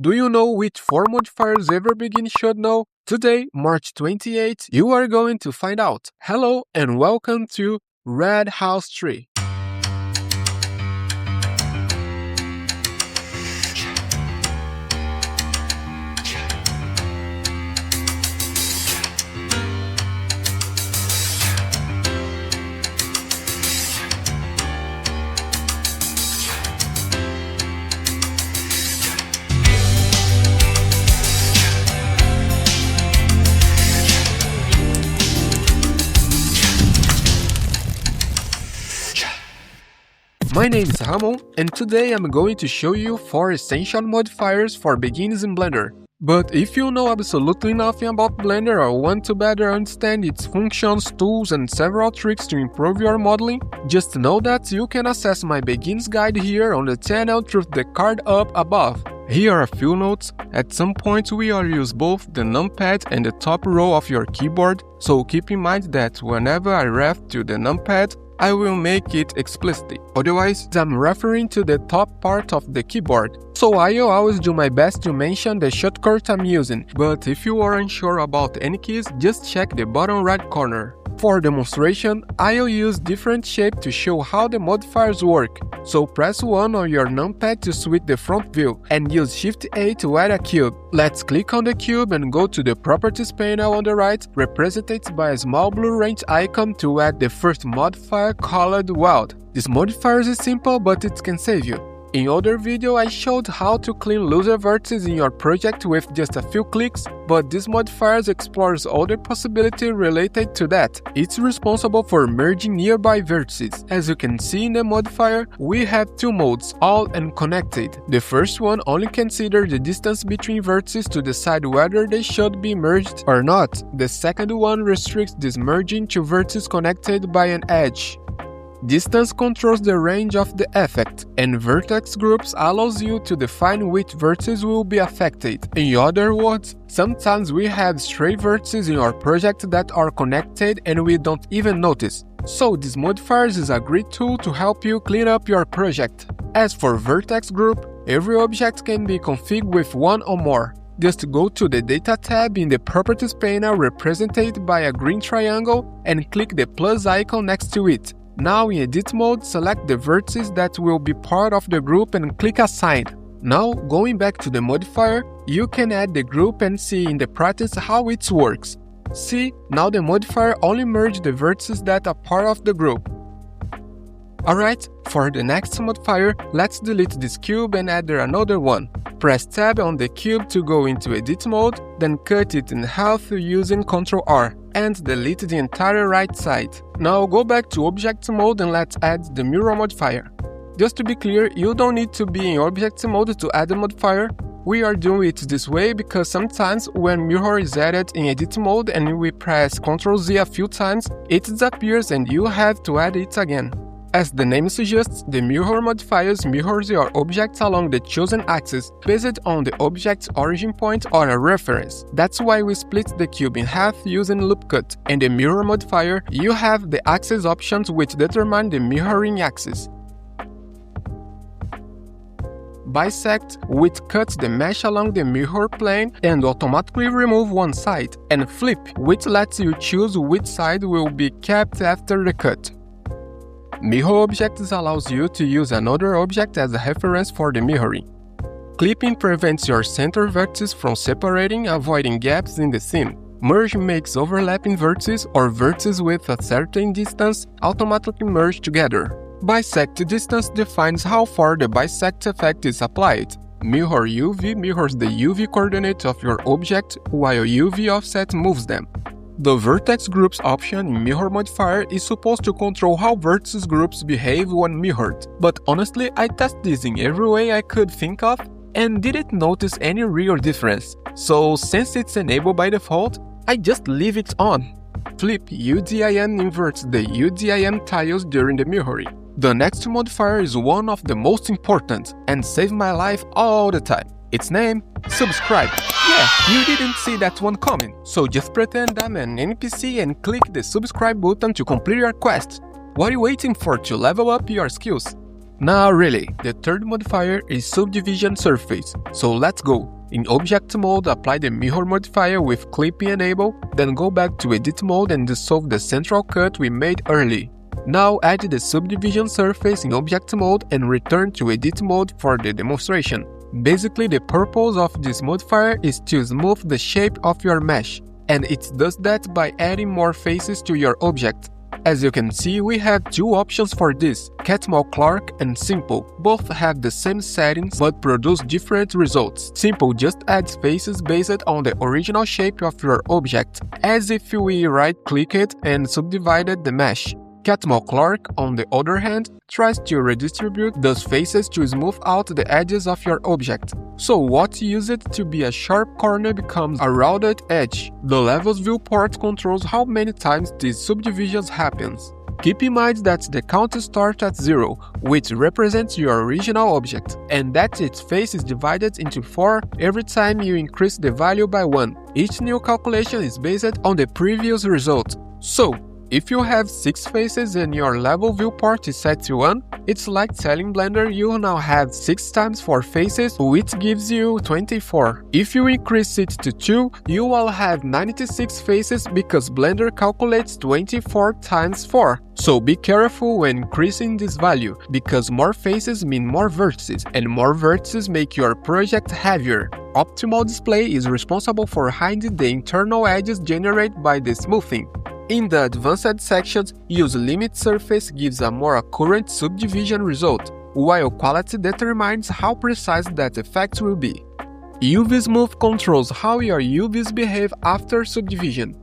Do you know which 4 modifiers every beginner should know? Today, March 28th, you are going to find out. Hello and welcome to Red House Tree. My name is Ramon, and today I'm going to show you 4 essential modifiers for beginners in Blender. But if you know absolutely nothing about Blender or want to better understand its functions, tools, and several tricks to improve your modeling, just know that you can access my beginner's guide here on the channel through the card up above. Here are a few notes. At some point we will use both the numpad and the top row of your keyboard, so keep in mind that whenever I refer to the numpad, I will make it explicitly, otherwise I'm referring to the top part of the keyboard. So I'll always do my best to mention the shortcut I'm using, but if you are unsure about any keys, just check the bottom right corner. For demonstration, I'll use different shapes to show how the modifiers work. So press 1 on your numpad to switch the front view, and use Shift A to add a cube. Let's click on the cube and go to the Properties panel on the right, represented by a small blue range icon to add the first modifier called Weld. This modifier is simple, but it can save you. In other video I showed how to clean looser vertices in your project with just a few clicks, but this modifier explores other possibilities related to that. It's responsible for merging nearby vertices. As you can see in the modifier, we have 2 modes, all and connected. The first one only considers the distance between vertices to decide whether they should be merged or not. The second one restricts this merging to vertices connected by an edge. Distance controls the range of the effect, and vertex groups allows you to define which vertices will be affected. In other words, sometimes we have stray vertices in our project that are connected and we don't even notice. So this modifiers is a great tool to help you clean up your project. As for vertex group, every object can be configured with 1 or more. Just go to the Data tab in the Properties panel represented by a green triangle and click the plus icon next to it. Now in Edit mode, select the vertices that will be part of the group and click Assign. Now, going back to the modifier, you can add the group and see in the practice how it works. See, now the modifier only merges the vertices that are part of the group. Alright, for the next modifier, let's delete this cube and add another one. Press Tab on the cube to go into Edit mode, then cut it in half using Ctrl R, and delete the entire right side. Now go back to Object mode and let's add the Mirror modifier. Just to be clear, you don't need to be in Object mode to add a modifier. We are doing it this way because sometimes when Mirror is added in Edit mode and we press Ctrl Z a few times, it disappears and you have to add it again. As the name suggests, the mirror modifiers mirrors your objects along the chosen axis based on the object's origin point or a reference. That's why we split the cube in half using loop cut. In the mirror modifier, you have the axis options which determine the mirroring axis. Bisect, which cuts the mesh along the mirror plane and automatically remove one side, and Flip, which lets you choose which side will be kept after the cut. Mirror objects allows you to use another object as a reference for the mirroring. Clipping prevents your center vertices from separating, avoiding gaps in the scene. Merge makes overlapping vertices or vertices with a certain distance automatically merge together. Bisect distance defines how far the bisect effect is applied. Mirror UV mirrors the UV coordinate of your object, while UV offset moves them. The Vertex Groups option in Mirror modifier is supposed to control how vertex groups behave when mirrored, but honestly I tested this in every way I could think of and didn't notice any real difference, so since it's enabled by default, I just leave it on. Flip UDIM inverts the UDIM tiles during the mirroring. The next modifier is one of the most important and saved my life all the time. Its name, Subscribe. Yeah, you didn't see that one coming, so just pretend I'm an NPC and click the subscribe button to complete your quest. What are you waiting for to level up your skills? Now really, the third modifier is subdivision surface, so let's go. In object mode, apply the mirror modifier with clip enable, then go back to edit mode and dissolve the central cut we made earlier. Now add the subdivision surface in object mode and return to edit mode for the demonstration. Basically, the purpose of this modifier is to smooth the shape of your mesh, and it does that by adding more faces to your object. As you can see, we have two options for this, Catmull-Clark and Simple. Both have the same settings but produce different results. Simple just adds faces based on the original shape of your object, as if we right-click it and subdivided the mesh. Catmull-Clark, on the other hand, tries to redistribute those faces to smooth out the edges of your object. So what used to be a sharp corner becomes a rounded edge. The levels viewport controls how many times these subdivisions happens. Keep in mind that the count starts at 0, which represents your original object, and that its face is divided into 4 every time you increase the value by 1. Each new calculation is based on the previous result. So, if you have 6 faces and your level viewport is set to 1, it's like telling Blender you now have 6 times 4 faces, which gives you 24. If you increase it to 2, you will have 96 faces because Blender calculates 24 times 4. So be careful when increasing this value, because more faces mean more vertices, and more vertices make your project heavier. Optimal display is responsible for hiding the internal edges generated by the smoothing. In the advanced sections, use limit surface gives a more accurate subdivision result, while quality determines how precise that effect will be. UV Smooth controls how your UVs behave after subdivision.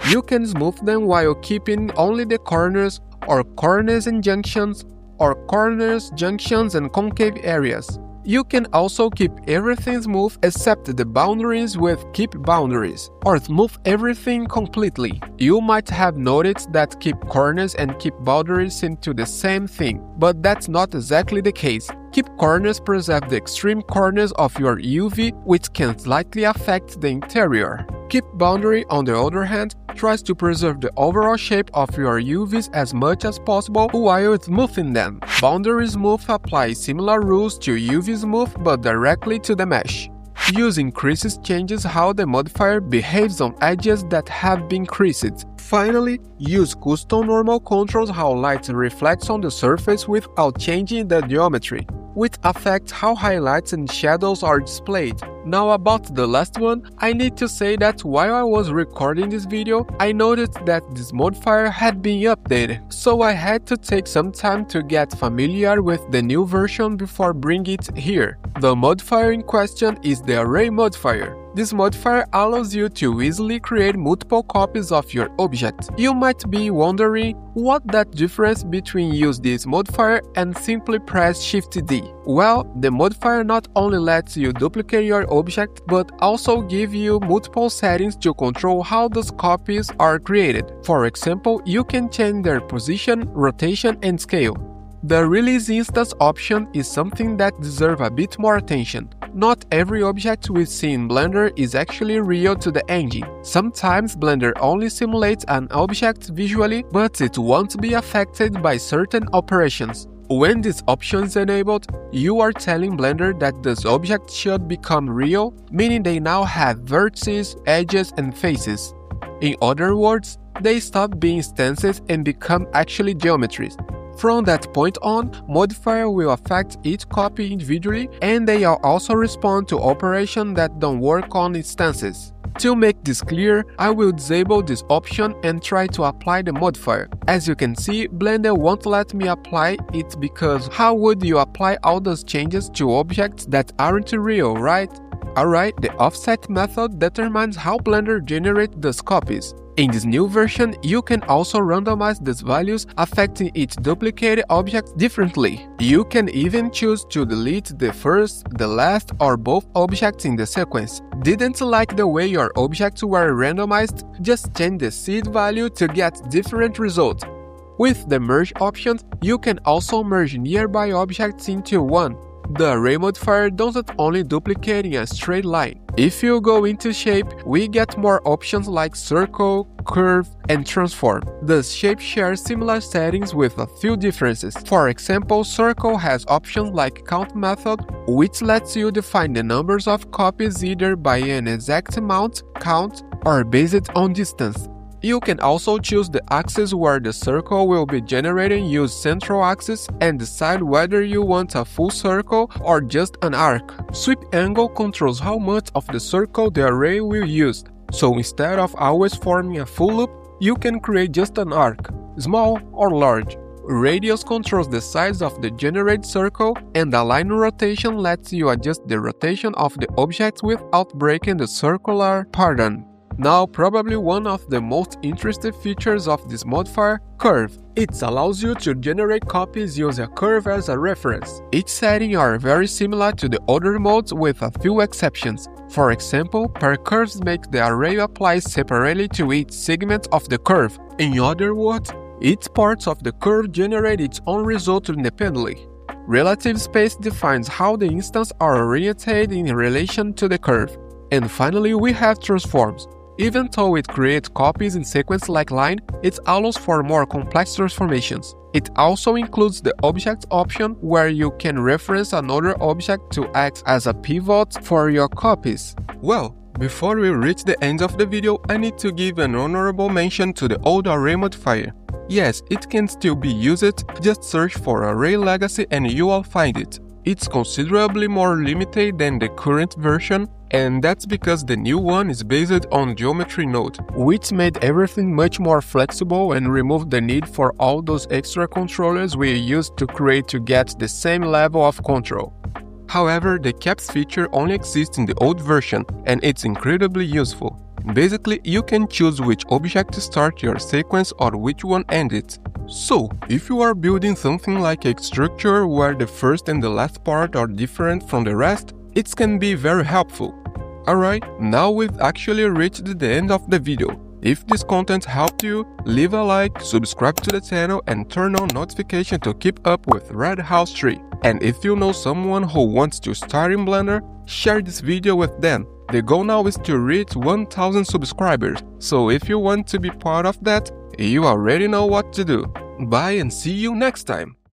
You can smooth them while keeping only the corners, or corners and junctions, or corners, junctions and concave areas. You can also keep everything smooth except the boundaries with keep boundaries, or smooth everything completely. You might have noticed that keep corners and keep boundaries seem to the same thing, but that's not exactly the case. Keep corners preserve the extreme corners of your UV, which can slightly affect the interior. Keep boundary, on the other hand, tries to preserve the overall shape of your UVs as much as possible while smoothing them. Boundary Smooth applies similar rules to UV Smooth but directly to the mesh. Use increases changes how the modifier behaves on edges that have been creased. Finally, use custom normal controls how light reflects on the surface without changing the geometry, which affects how highlights and shadows are displayed. Now about the last one, I need to say that while I was recording this video, I noticed that this modifier had been updated, so I had to take some time to get familiar with the new version before bringing it here. The modifier in question is the Array modifier. This modifier allows you to easily create multiple copies of your object. You might be wondering what that difference between use this modifier and simply press Shift-D. Well, the modifier not only lets you duplicate your object, but also give you multiple settings to control how those copies are created. For example, you can change their position, rotation, and scale. The Release Instance option is something that deserves a bit more attention. Not every object we see in Blender is actually real to the engine. Sometimes Blender only simulates an object visually, but it won't be affected by certain operations. When this option is enabled, you are telling Blender that this object should become real, meaning they now have vertices, edges, and faces. In other words, they stop being instances and become actually geometries. From that point on, modifier will affect each copy individually, and they will also respond to operations that don't work on instances. To make this clear, I will disable this option and try to apply the modifier. As you can see, Blender won't let me apply it because how would you apply all those changes to objects that aren't real, right? Alright, the offset method determines how Blender generates those copies. In this new version, you can also randomize these values, affecting each duplicated object differently. You can even choose to delete the first, the last, or both objects in the sequence. Didn't like the way your objects were randomized? Just change the seed value to get different results. With the merge option, you can also merge nearby objects into one. The Array modifier doesn't only duplicate in a straight line. If you go into shape, we get more options like circle, curve, and transform. Thus, shape shares similar settings with a few differences. For example, circle has options like count method, which lets you define the numbers of copies either by an exact amount, count, or based on distance. You can also choose the axis where the circle will be generated, use central axis, and decide whether you want a full circle or just an arc. Sweep angle controls how much of the circle the array will use, so instead of always forming a full loop, you can create just an arc, small or large. Radius controls the size of the generated circle, and align rotation lets you adjust the rotation of the object without breaking the circular pattern. Now, probably one of the most interesting features of this modifier, curve. It allows you to generate copies using a curve as a reference. Each setting are very similar to the other modes with a few exceptions. For example, pair curves make the array apply separately to each segment of the curve. In other words, each part of the curve generates its own result independently. Relative space defines how the instances are oriented in relation to the curve. And finally, we have transforms. Even though it creates copies in sequence like line, it allows for more complex transformations. It also includes the object option where you can reference another object to act as a pivot for your copies. Well, before we reach the end of the video, I need to give an honorable mention to the old array modifier. Yes, it can still be used, just search for Array Legacy and you will find it. It's considerably more limited than the current version, and that's because the new one is based on geometry node, which made everything much more flexible and removed the need for all those extra controllers we used to create to get the same level of control. However, the caps feature only exists in the old version, and it's incredibly useful. Basically, you can choose which object to start your sequence or which one end it. So, if you are building something like a structure where the first and the last part are different from the rest, it can be very helpful. Alright, now we've actually reached the end of the video. If this content helped you, leave a like, subscribe to the channel and turn on notification to keep up with Red House Tree. And if you know someone who wants to start in Blender, share this video with them. The goal now is to reach 1000 subscribers, so if you want to be part of that, you already know what to do. Bye and see you next time!